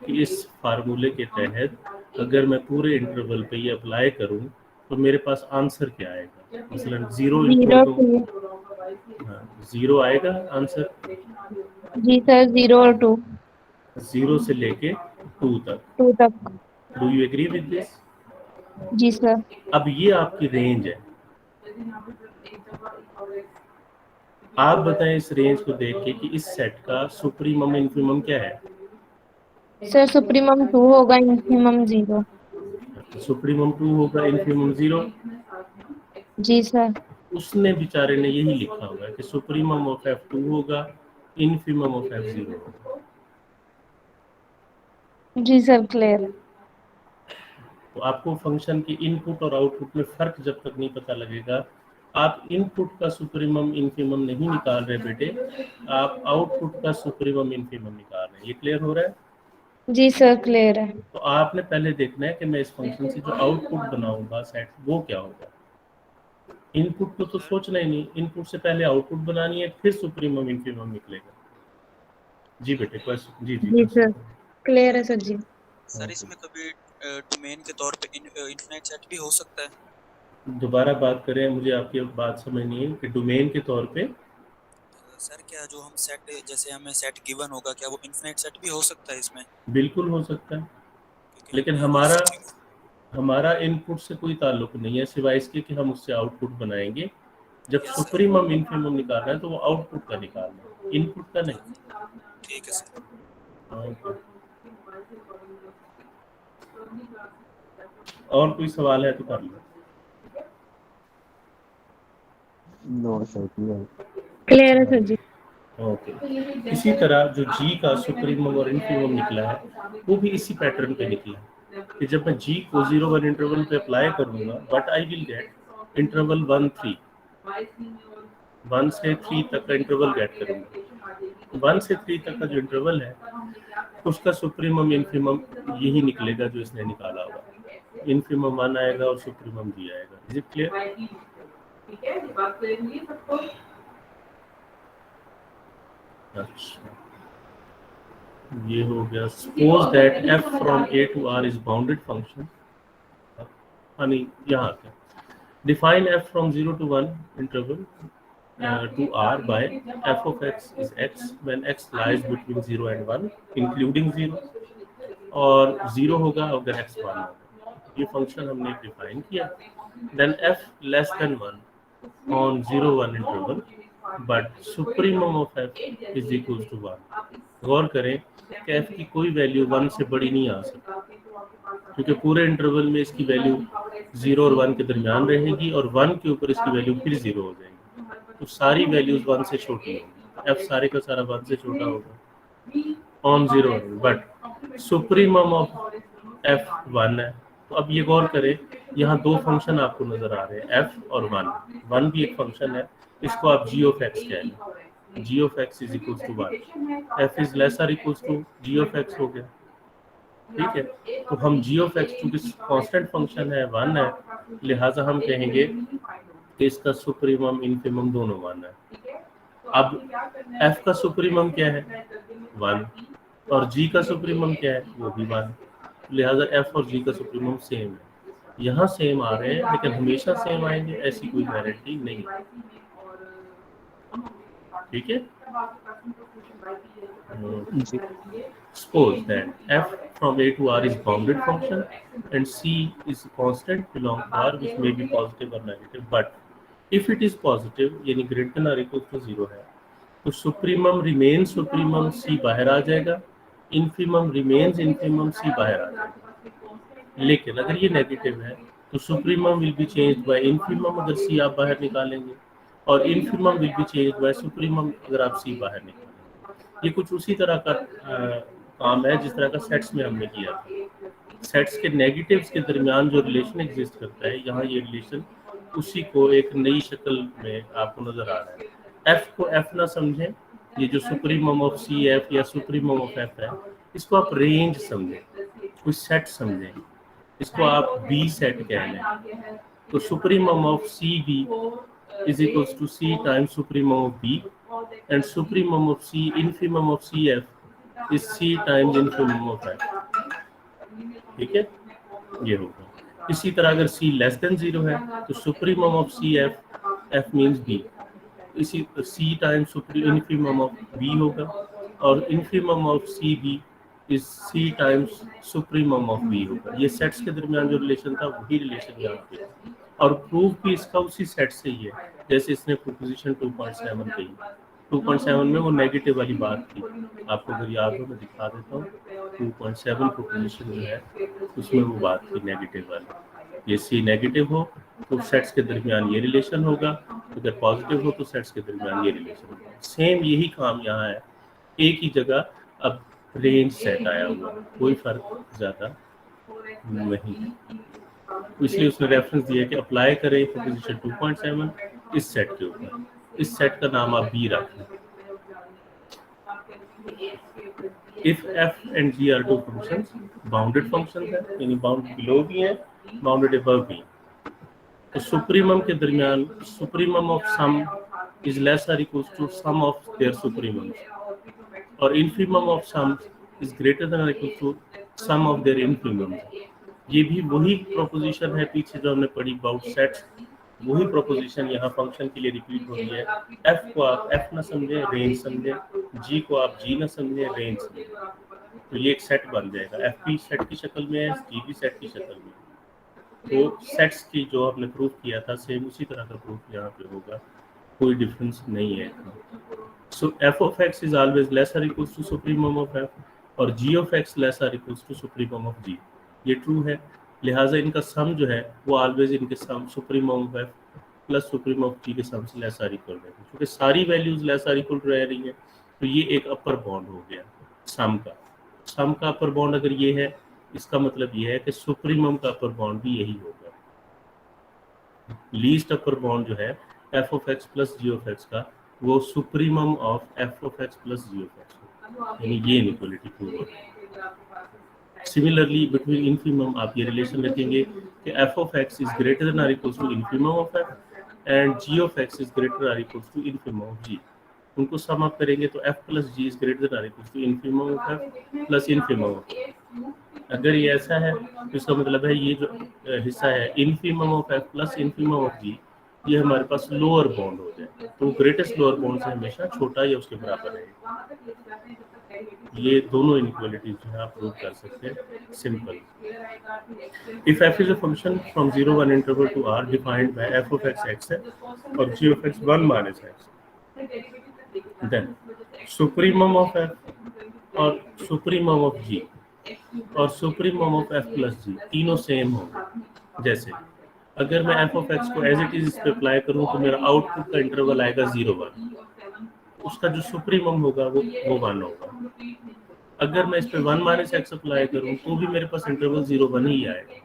कि इस फार्मूले के तहत अगर मैं पूरे इंटरवल पे ये अप्लाई करूं तो मेरे पास आंसर क्या आएगा। मसलन 0 इक्वल 0 टू 0 आएगा आंसर। जी सर, 0 और 2 0 से लेके 2 तक। 2 तक। Do you agree with this? जी सर। अब ये आपकी रेंज है। आप बताएं इस रेंज को देख के कि इस सेट का सुप्रीमम इन्फीमम क्या है। सर सुप्रीमम 2 होगा, इन्फीमम 0। सुप्रीमम 2 होगा, इन्फीमम 0। जी सर। उसने बेचारे ने यही लिखा हुआ है कि सुप्रीमम ऑफ एफ 2 होगा, इन्फीमम ऑफ एफ 0 होगा। जी सर, क्लियर। तो आपको फंक्शन की इनपुट और आउटपुट में फर्क जब तक नहीं पता लगेगा, आप इनपुट का सुप्रीमम इन्फीमम नहीं निकाल रहे बेटे, आप आउटपुट का सुप्रीमम इन्फीमम निकाल रहे हैं। ये क्लियर हो रहा है? जी सर, क्लियर है। तो आपने पहले देखना है कि मैं इस फंक्शन से जो आउटपुट बनाऊंगा सेट वो क्या होगा। इनपुट को तो सोचना ही नहीं, इनपुट से पहले आउटपुट बनानी है, फिर सुप्रीमम इन्फीमम निकलेगा। जी बेटे क्वेश्चन। जी जी जी सर, क्लियर है सर जी। सर इसमें कभी डोमेन के तौर पे इनफिनाइट सेट भी हो सकता है? दोबारा बात करें, मुझे आपकी बात समझ नहीं है कि डोमेन के तौर पे। सर क्या जो हम सेट, जैसे हमें सेट गिवन होगा, क्या वो इनफिनाइट सेट भी हो सकता है इसमें? बिल्कुल हो सकता है, क्योंकि लेकिन हमारा इनपुट से कोई ताल्लुक नहीं है सिवाय इसके कि हम उससे आउटपुट बनाएंगे। जब Yes, सुप्रीमम इन्फीमम निकालना है तो वो आउटपुट का निकालना है, इनपुट का नहीं। ठीक है सर। और कोई सवाल है तो कर लो। नो सर, क्लियर है सर जी। ओके, इसी तरह जो जी का सुप्रीमम और इन्फीमम निकला है वो भी इसी पैटर्न पे निकला कि जब मैं जी को 0-1 इंटरवल पे अप्लाई करूंगा, but I will gate interval 1-3, 1 से 3 तक का इंटरवल गेट करूंगा। 1 से 3 तक का जो इंटरवल है उसका सुप्रीमम इन्फीमम यही निकलेगा जो इसने निकाला होगा। इन्फीमम 1 आएगा और सुप्रीमम जी आएगा। Is it clear? ठीक है, ये बात क्लियर नहीं है सबको? अच्छा, ये हो गया। Suppose that f from a to r is bounded function. नहीं, यहाँ पे define f from 0 to 1 interval to r by f of x is x when x lies between 0 and 1 including 0, और 0 होगा अगर x 1 होगा। ये फंक्शन हमने define किया। Then f less than 1 on 0 1 interval but supremum of f is equal to 1। गौर करें कि f की कोई वैल्यू 1 से बड़ी नहीं आ सकती, क्योंकि पूरे इंटरवल में इसकी वैल्यू 0 और 1 के दरमियान रहेगी और 1 के ऊपर इसकी वैल्यू फिर 0 हो जाएगी, तो सारी वैल्यूज 1 से छोटी होंगी। f सारे का सारा 1 से छोटा होगा on 0 but supremum of f 1 है। तो अब ये गौर करें, यहाँ दो फंक्शन आपको नजर आ रहे हैं f और 1 भी एक फंक्शन है, इसको आप g ऑफ x कह लें। g of x is equal to 1, f is lesser equal to g of x हो गया। ठीक है, तो हम g ऑफ x चूंकि कांस्टेंट फंक्शन है 1 है, लिहाजा हम कहेंगे कि इसका सुप्रीमम इनफिमम दोनों 1 है। अब f का सुप्रीमम क्या है 1 और g का सुप्रीमम क्या है वो भी 1, लिहाजा f और g का सुप्रीमम सेम है। यहाँ सेम आ रहे हैं लेकिन हमेशा सेम आएंगे ऐसी कोई गारंटी नहीं। ठीक है, suppose that f from a to r is bounded function and c is a constant belong to r which may be positive or negative, but if it is positive यानी greater than or equal to 0 है तो supremum remains supremum c बाहर आ जाएगा, infimum remains infimum c बाहर आ जाएगा। लेकिन अगर ये नेगेटिव है तो supremum will be changed by infimum अगर c आप बाहर निकालेंगे, और infimum will be changed by supremum अगर आप c बाहर निकालेंगे। ये कुछ उसी तरह का काम है जिस तरह का सेट्स में हमने किया था। सेट्स के नेगेटिव्स के दरमियान जो रिलेशन एग्जिस्ट करता है, यहाँ ये रिलेशन उसी को एक नई शक्ल में आपको नजर आ रहा है। f को f ना समझें, ये जो सुप्रीमम ऑफ सी एफ या सुप्रीमम ऑफ f है, इसको आप रेंज समझें, कोई सेट समझें, इसको आप बी सेट कह लें। तो supremum of C B is equals to C times supremum of B and supremum of c infimum of cf is c times infimum of f। ठीक है, ये होगा। इसी तरह अगर c लेस देन 0 है तो supremum of cf f means b, इसी c times infimum of b होगा, और infimum of cb is c times supremum of b होगा। ये सेट्स के दरमियान जो रिलेशन था वही रिलेशन यहाँ पे, और प्रूफ भी इसका उसी सेट से ही है जैसे इसने प्रोपोजिशन 2.7 कही। 2.7 में वो नेगेटिव वाली बात थी, आपको अगर याद हो मैं दिखा देता हूँ। 2.7 प्रोपोजिशन जो है उसमें वो बात थी नेगेटिव वाली, ये सी नेगेटिव हो तो सेट्स के दरमियान ये रिलेशन होगा, अगर पॉजिटिव हो तो सेट्स के दरमियान ये रिलेशन होगा। सेम यही काम यहाँ है, एक ही जगह अब रेंज सेट आया हुआ, कोई फर्क ज़्यादा नहीं, इसलिए उसने रेफरेंस दिया कि अप्लाई करें प्रोपोजिशन 2.7 इस सेट के ऊपर। इस सेट का नाम आप बी रखें। If f and g are two functions, bounded functions है, यानी बाउंड बिलो भी है, बाउंडेड अबव भी, तो सुप्रीमम के दरमियान supremum of sum is less और equals to sum of their supremum, और infimum of sum is greater than और equal to sum of their infimum. ये भी वही प्रोपोजिशन है पीछे जो हमने पढ़ी अबाउट सेट्स, वही प्रोपोजिशन यहाँ फंक्शन के लिए रिपीट हो रही है। f को आप f ना समझें, रेंज समझें, g को आप g ना समझें, रेंज समझें, तो ये एक सेट बन जाएगा। f भी सेट की शक्ल में है, g भी सेट की शक्ल में है। तो सेट्स की जो हमने प्रूफ किया था सेम उसी तरह का प्रूफ यहाँ पे होगा, कोई डिफरेंस नहीं है। So f of x is always less और equals to supremum of f, और g ऑफ x लेस और equals to supremum of g, ये ट्रू है। लिहाजा इनका सम जो है वो ऑलवेज इनके sum supremum of f plus supremum of g के सम से लेस और इक्वल रहेगा, क्योंकि सारी वैल्यूज लेस और इक्वल रह रही है, तो ये एक अपर बॉन्ड हो गया सम का। सम का अपर बॉन्ड अगर ये है, इसका मतलब ये है कि सुप्रीमम का अपर बॉन्ड भी यही होगा। लीस्ट अपर बॉन्ड जो है f of x plus g of x का, वो supremum of f of x plus g of x, यानी ये इनइक्वालिटी प्रूव होगी। सिमिलरली बिटवीन इनफीमम आप ये रिलेशन रखेंगे कि f of x is greater than और equals to infimum of f and g of x is greater और equals to infimum of g। उनको सम अप करेंगे तो f plus g is greater than और equals to infimum of f plus infimum of g। अगर ये ऐसा है तो इसका मतलब है ये जो हिस्सा है infimum of f plus infimum of g, ये हमारे पास लोअर बाउंड हो जाए, तो ग्रेटेस्ट लोअर बाउंड से हमेशा छोटा या उसके बराबर रहेगा। ये दोनों इनइक्वालिटीज जो है आप प्रूव कर सकते हैं simple. If f is a function from 0 1 interval to r defined by f of x है और g of x 1 minus x, then supremum of f और सुप्रीमम ऑफ g और supremum of f plus g तीनों same होंगे। जैसे अगर मैं f of x को एज इट इज इस पे अप्लाई करूं तो मेरा आउटपुट का इंटरवल आएगा 0 1, उसका जो सुप्रीमम होगा वो 1 होगा। अगर मैं इस पे 1 माइनस एक्स अप्लाई करूं तो भी मेरे पास इंटरवल 0 1 ही आएगा।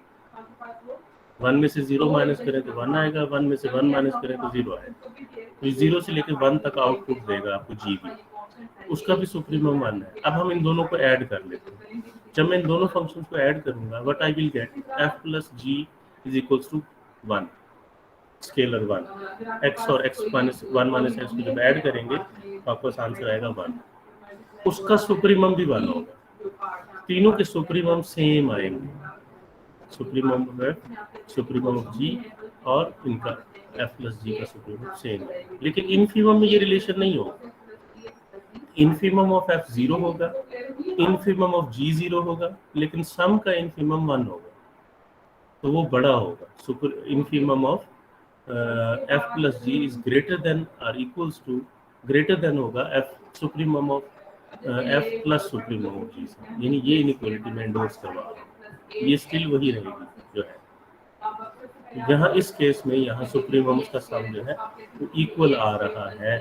1 में से 0 माइनस करें तो 1 आएगा, 1 में से 1 माइनस करें तो 0 आएगा। तो 0 से लेकर 1 तक आउटपुट देगा आपको जी भी, उसका भी सुप्रीमम 1 है। अब हम इन दोनों को ऐड कर लेते हैं। जब मैं इन दोनों फंक्शंस को ऐड करूंगा what I will get f plus g is equals to 1 scalar 1 x और x माइनस 1 माइनस एक्स को जब ऐड करेंगे तो आपको आंसर आएगा 1, उसका सुप्रीमम भी 1 होगा। तीनों के सुप्रीमम सेम आएंगे, supremum of f supremum of g और इनका f प्लस g का सुप्रीमम सेम है। लेकिन इनफीमम में ये रिलेशन नहीं होगा, इनफीमम ऑफ f 0 होगा, इनफीमम ऑफ g 0 होगा, लेकिन सम का इनफीमम 1 होगा तो वो बड़ा होगा। Super infimum of f plus g is greater than और इक्वल्स टू ग्रेटर देन होगा f supremum of f plus supremum of g, यानी ये इनइक्वालिटी में एंडोर्स करवा रहा हूं, ये स्टिल वही रहेगी जो है। यहाँ इस केस में यहाँ सुप्रीमम्स का सम जो है वो इक्वल आ रहा है,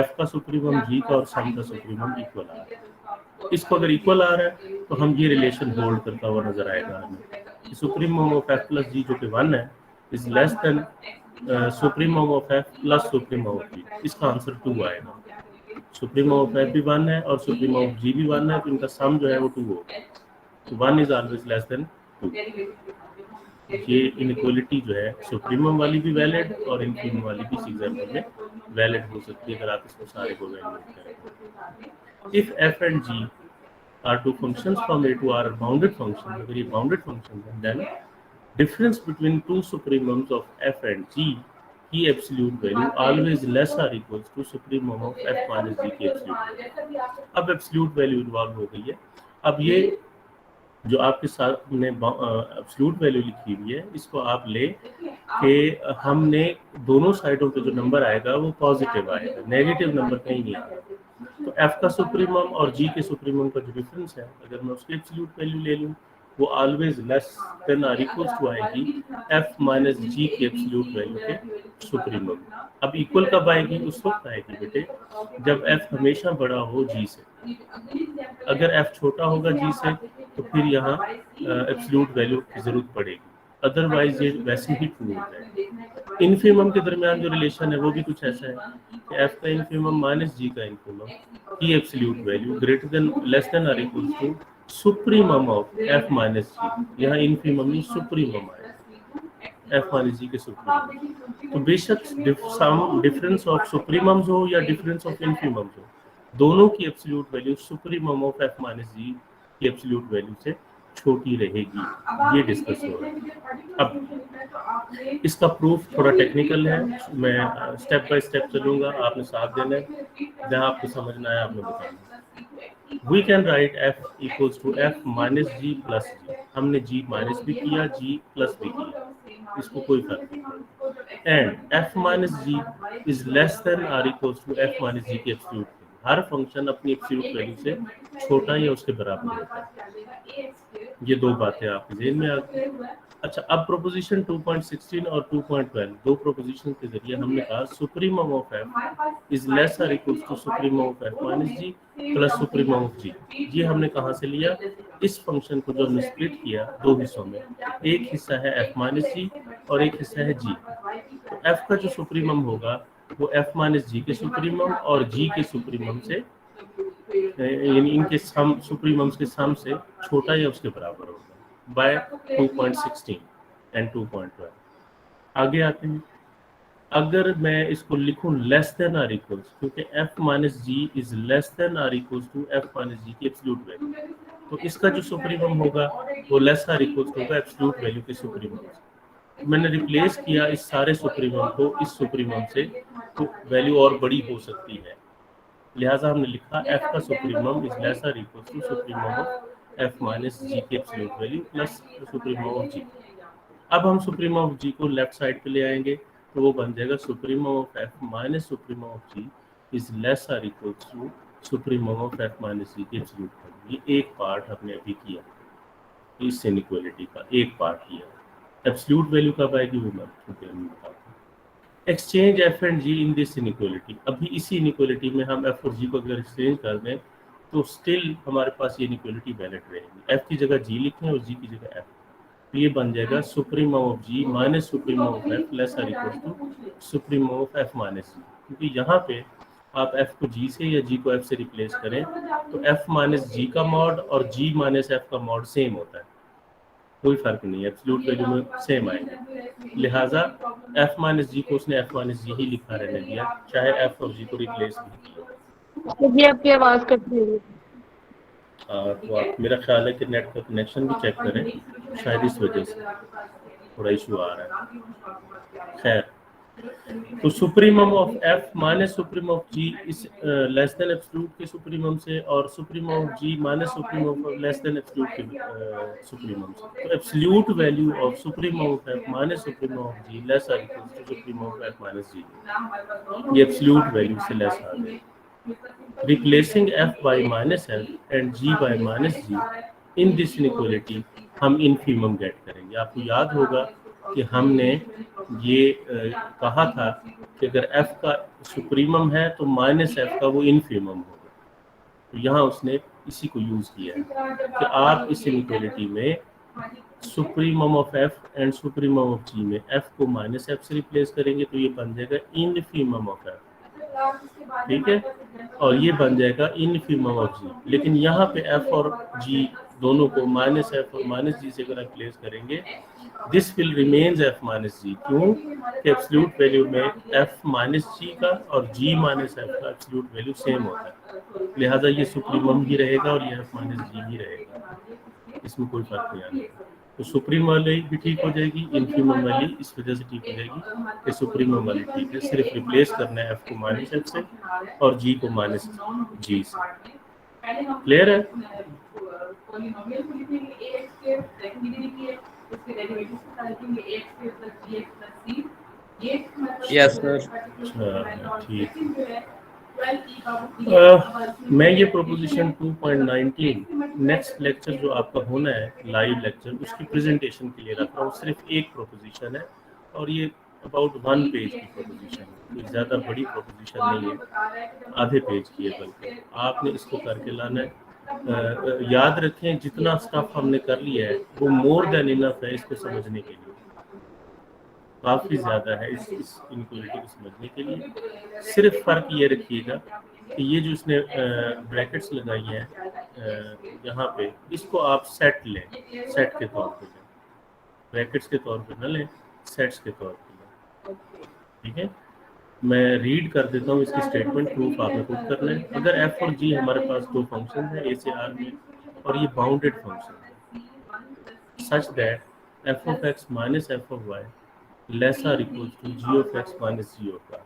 f का सुप्रीमम g का और सम का सुप्रीमम इक्वल आ रहा है। इसको अगर इक्वल आ रहा है तो हम ये रिलेशन होल्ड करता हुआ नजर आएगा हमें। Supremum of f plus g जो कि 1 है is less then supremum of f plus supremum of g, इसका आंसर 2 आएगा। सुप्रीमम ऑफ f भी 1 है और सुप्रीमम ऑफ g भी 1 है, तो इनका सम जो है वो 2 होगा। तो 1 इज ऑलवेज लेस देन 2। ये इनइक्वालिटी जो है सुप्रीमम वाली भी वैलिड और इनफीमम वाली भी इस एग्जांपल में वैलिड हो सकती है अगर आप इसको सारे को वैलिड करें। If f and g are two functions from a to r are bounded functions, अगर ये बाउंडेड फंक्शन है then difference between two supremums of f and g की एब्सोल्यूट वैल्यू ऑलवेज लेस और equals to supremum of f minus g की absolute. अब absolute value involve हो गई है। अब ये जो आपके साथ ने एब्सोल्यूट वैल्यू लिखी हुई है इसको आप ले कि हमने दोनों साइडों पे जो नंबर आएगा वो पॉजिटिव आएगा, नेगेटिव नंबर कहीं नहीं आएगा। तो f का सुप्रीमम और g के सुप्रीमम का जो डिफरेंस है अगर मैं उसकी एब्सोल्यूट वैल्यू ले लूँ वो ऑलवेज लेस देन और इक्वल्स टू आएगी f माइनस g की एब्सोल्यूट वैल्यू के सुप्रीमम। अब इक्वल कब आएगी? उस वक्त आएगी बेटे जब f हमेशा बड़ा हो g से। अगर f छोटा होगा g से तो फिर यहाँ एब्सोल्यूट वैल्यू की जरूरत पड़ेगी, अदरवाइज ये वैसे ही ट्रू होता है। इनफीमम के दरमियान जो रिलेशन है वो भी कुछ ऐसा है कि f का इनफीमम माइनस g का इनफीमम की absolute value greater than less than और equal to supremum of f minus g। यहाँ इनफीमम नहीं सुप्रीमम आएगा f माइनस g के सुप्रीमम। तो बेशक सम डिफरेंस ऑफ सुप्रीमम्स हो या डिफरेंस ऑफ इनफीमम्स हो, दोनों की absolute value supremum of f minus g की एब्सोल्यूट वैल्यू से छोटी रहेगी। ये डिस्कस हो रहा है। अब इसका प्रूफ थोड़ा टेक्निकल है, मैं स्टेप बाय स्टेप चलूंगा, आपने साथ देना है, जहां आपको समझना है आपने बताना। We can write f equals to f minus g plus g। हमने g माइनस भी किया, g प्लस भी किया, इसको कोई फर्क नहीं। And f minus g is less than और equals to f minus g की एब्सोल्यूट। हर फंक्शन अपनी एब्सोल्यूट वैल्यू से छोटा या उसके बराबर होता है। ये दो बातें आपके ज़हन में आ गई। अच्छा, अब प्रोपोजिशन 2.16 और 2.12 दो प्रोपोजिशन के जरिए हमने कहा supremum of f is less और equals to supremum of f minus g plus supremum of g। ये हमने कहाँ से लिया? इस फंक्शन को जो हमने स्प्लिट किया दो हिस्सों में, एक हिस्सा है f माइनस g और एक हिस्सा है g। तो f का जो सुप्रीमम होगा वो f माइनस g के सुप्रीमम और g के सुप्रीमम से यानी इनके सम सुप्रीमम्स के सम से छोटा या उसके बराबर होगा बाय 2.16 एंड 2.12। आगे आते हैं। अगर मैं इसको लिखूं लेस देन और इक्वल्स, क्योंकि f minus g is less than और equals to f minus g की एब्सोल्यूट वैल्यू, तो इसका जो सुप्रीमम होगा वो लेस और इक्वल्स होगा एब्सोल्यूट वैल्यू के सुप्रीमम। मैंने रिप्लेस किया इस सारे सुप्रीमम को इस सुप्रीमम से, तो वैल्यू और बड़ी हो सकती है, लिहाजा हमने लिखा f का सुप्रीमम is lesser equal to supremum of f minus g की absolute value plus supremum of g। अब हम सुप्रीमम ऑफ g को लेफ्ट साइड पे ले आएंगे, तो वो बन जाएगा supremum of f minus supremum of g is lesser equal to supremum of f minus g की एब्सोल्यूट वैल्यू। ये एक पार्ट हमने अभी किया, इस इनइक्वालिटी का एक पार्ट किया। एब्सोल्यूट वैल्यू कब आएगी वो मैं बताता हूँ। Exchange f and g in this inequality. अभी इसी इनइक्वालिटी में हम f और g को अगर एक्सचेंज कर दें तो स्टिल हमारे पास ये इनइक्वालिटी वैलिड रहेगी। f की जगह g लिखें और g की जगह f, तो ये बन जाएगा supremum of g minus supremum of f lesser equal to supremum of f minus g। क्योंकि यहाँ पे आप f को g से या g को f से रिप्लेस करें तो f माइनस g का मॉड और g माइनस f का मॉड सेम होता है, कोई फर्क नहीं है, एब्सोल्यूट वैल्यू में सेम आएगा। लिहाजा f माइनस जी को उसने f माइनस जी ही लिखा रहने दिया, चाहे f और g को रिप्लेस भी किया। ये आपकी आवाज कट रही है। तो आप, मेरा ख्याल है कि नेट का कनेक्शन भी चेक करें, शायद इस वजह से थोड़ा इशू आ रहा है। खैर, तो supremum of f minus supremum of g is less than absolute के सुप्रीमम से और supremum of g minus supremum of less than absolute के सुप्रीमम से। तो absolute value of supremum of f minus supremum of g less or equal to supremum of f minus g। ये absolute value से less आ गई। Replacing f by minus f and g by minus g in this inequality हम infimum gate करेंगे। आपको याद होगा कि हमने ये कहा था कि अगर f का सुप्रीमम है तो माइनस f का वो इनफीमम होगा, तो यहाँ उसने इसी को यूज किया है कि आप इस इनइक्वालिटी में supremum of f and supremum of g में f को माइनस f से रिप्लेस करेंगे तो ये बन जाएगा इनफीमम ऑफ f, ठीक है, और ये बन जाएगा इनफीमम ऑफ g। लेकिन यहाँ पे f और g दोनों को माइनस f और माइनस g से अगर आप प्लेस करेंगे, this will remains f minus g। क्यों कि एब्सोल्यूट वैल्यू में f माइनस g का और g माइनस f का एब्सोल्यूट वैल्यू सेम होता है, लिहाजा ये सुप्रीमम ही रहेगा और ये f माइनस g ही रहेगा, इसमें कोई फर्क नहीं आएगा। तो सुप्रीम वाली भी ठीक हो जाएगी, इनफीमम वाली इस वजह से ठीक हो जाएगी कि सुप्रीमम वाली ठीक है, सिर्फ रिप्लेस करना है f को माइनस f से और g को माइनस g से। क्लियर है? Yes sir. अच्छा ठीक। मैं ये प्रोपोजिशन 2.19 नेक्स्ट लेक्चर जो आपका होना है लाइव लेक्चर, उसकी प्रेजेंटेशन के लिए रख रहा हूँ। सिर्फ एक प्रोपोजिशन है और ये अबाउट 1 पेज की प्रोपोजिशन है, कोई ज़्यादा बड़ी प्रोपोजिशन नहीं है, आधे पेज की है, बल्कि आपने इसको करके लाना है। याद रखें जितना स्टफ हमने कर लिया है वो मोर देन इनफ है इसको समझने के लिए, काफ़ी ज़्यादा है इस इनइक्वालिटी को समझने के लिए। सिर्फ फ़र्क ये रखिएगा कि ये जो इसने ब्रैकेट्स लगाई हैं यहाँ पे, इसको आप सेट लें, सेट के तौर पे लें, ब्रैकेट्स के तौर पे ना लें, सेट्स के तौर पे लें, ठीक है। मैं रीड कर देता हूँ इसकी स्टेटमेंट, प्रूफ आपने पुट करना है। अगर f और g हमारे पास दो फंक्शन है a से r में और ये बाउंडेड फंक्शन है such that f of x minus f of y less or equal to g of x minus g of y,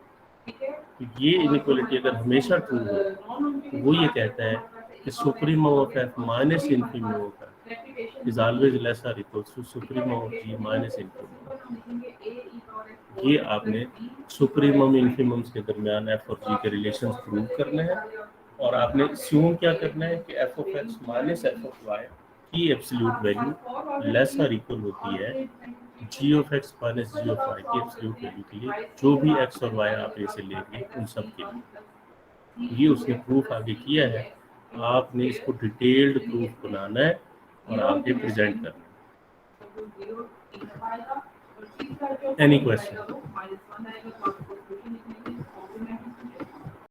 तो ये इनइक्वालिटी अगर हमेशा ट्रू हो तो वो ये कहता है कि supremum of f minus infimum of f is always less or equal to supremum of g minus infimum. ये आपने सुप्रीमम इनफीमम्स के दरमियान f और g के रिलेशंस प्रूव करने हैं और आपने अस्यूम क्या करना है कि f of x minus f of y की एब्सोल्यूट वैल्यू लेस और इक्वल होती है g of x minus g of y की एब्सोल्यूट वैल्यू के लिए, जो भी x और y आप इसे लेंगे उन सब के लिए। ये उसने प्रूफ आगे किया है, आपने इसको डिटेल्ड प्रूफ बनाना है और आगे प्रेजेंट करना है। Any question?